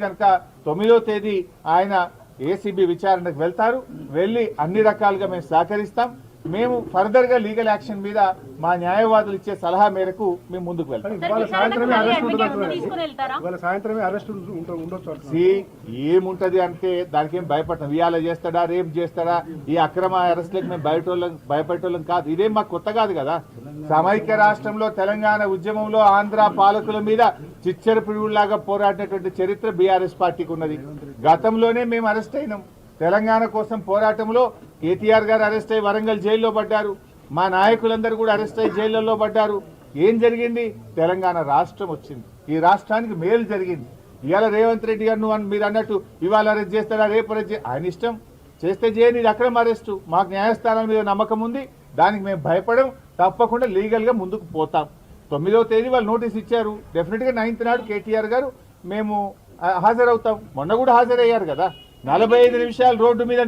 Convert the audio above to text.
కనుక 9వ తేదీ ఆయన ఏసీబీ విచారణకు వెళ్తారు. వెళ్ళి అన్ని రకాలుగా మేము సహకరిస్తాం. మేము ఫర్దర్ గా లీగల్ యాక్షన్ మీద మా న్యాయవాదులు ఇచ్చే సలహా మేరకు మేము ముందుకు వెళ్తాం. ఏముంటది అంటే దానికి ఏం భయపడతాం. ఇవాళ చేస్తాడా, రేపు చేస్తాడా, ఈ అక్రమ అరెస్టులకు మేము భయపెట్టోళ్ళం కాదు. ఇదేం మాకు కొత్త కాదు కదా. సమైక్య రాష్ట్రంలో తెలంగాణ ఉద్యమంలో ఆంధ్ర పాలకుల మీద చిచ్చర పిడుగులాగా పోరాడినటువంటి చరిత్ర బీఆర్ఎస్ పార్టీకి ఉన్నది. గతంలోనే మేము అరెస్ట్ అయినాం. తెలంగాణ కోసం పోరాటంలో కేటీఆర్ గారు అరెస్ట్ అయ్యి వరంగల్ జైల్లో పడ్డారు. మా నాయకులందరూ కూడా అరెస్ట్ అయ్యి జైళ్లలో పడ్డారు. ఏం జరిగింది? తెలంగాణ రాష్ట్రం వచ్చింది. ఈ రాష్ట్రానికి మేలు జరిగింది. ఇవాళ రేవంత్ రెడ్డి గారు మీరు అన్నట్టు ఇవాళ అరెస్ట్ చేస్తారా, రేపు అరెస్ట్ ఆయన ఇష్టం, చేస్తే చేయని. ఇది అక్రమ అరెస్టు. మాకు న్యాయస్థానం మీద నమ్మకం ఉంది. దానికి మేము భయపడం. తప్పకుండా లీగల్గా ముందుకు పోతాం. 9వ తేదీ వాళ్ళు నోటీస్ ఇచ్చారు. డెఫినెట్గా 9th నాడు కేటీఆర్ గారు మేము హాజరవుతాం. మొన్న కూడా హాజరయ్యారు కదా. 45 నిమిషాలు రోడ్డు మీద